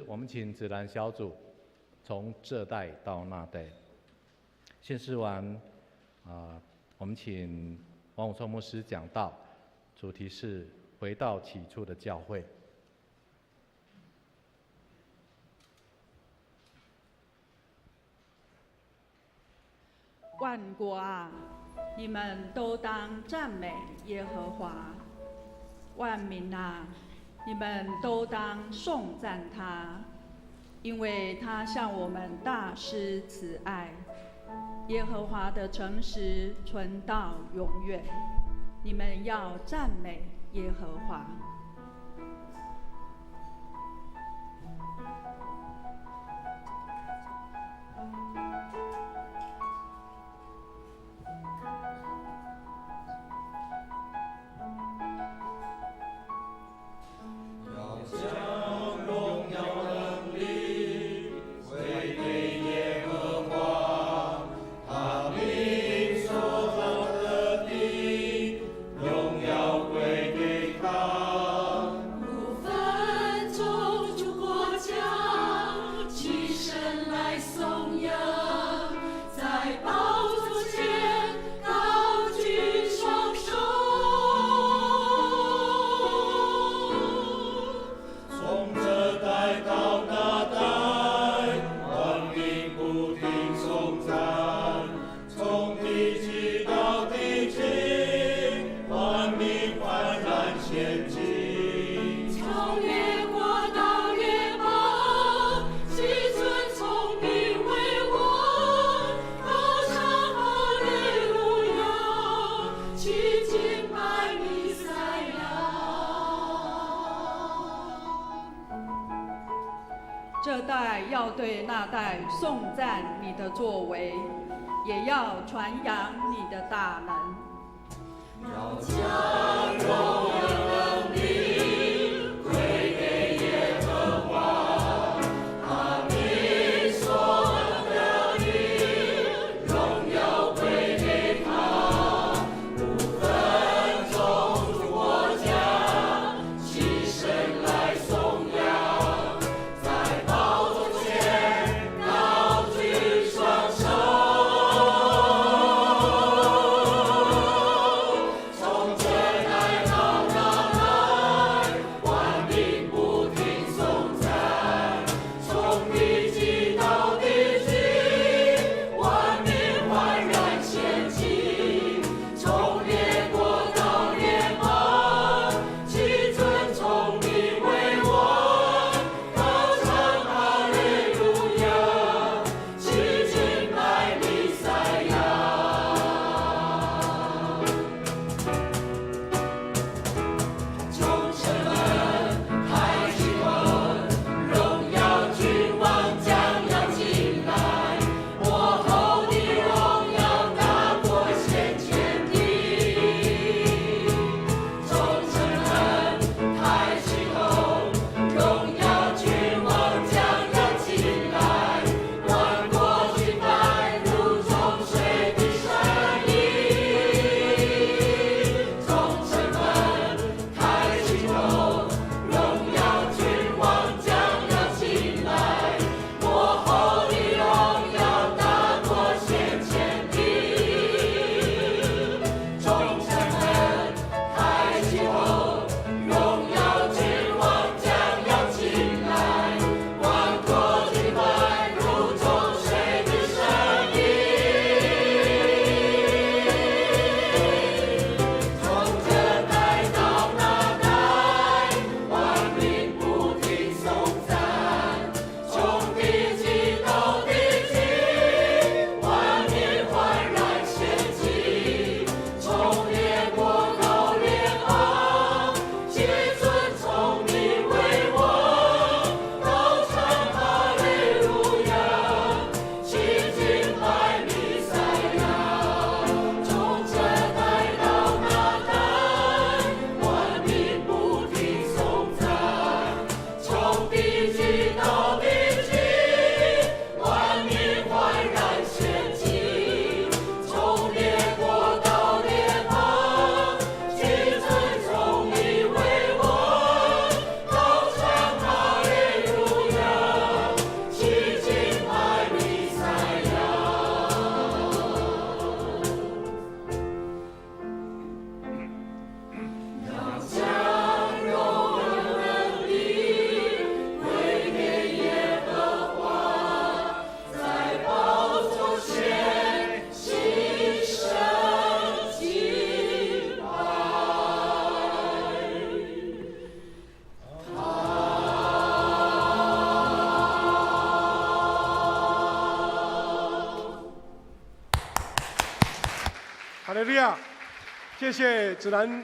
我们请子兰小组从这代到那代献诗完，我们请王武聪牧师讲道，主题是回到起初的教会。万国啊，你们都当赞美耶和华；万民啊，你们都当颂赞他，因为他向我们大施慈爱。耶和华的诚实存到永远，你们要赞美耶和华。这代要对那代颂赞你的作为，也要传扬你的大能。要将荣耀能力归给耶和华，他名所得的荣耀归给他，不分种族国家，齐声来颂扬，在宝座前高举双手。从这代到哈利路亚！谢谢子兰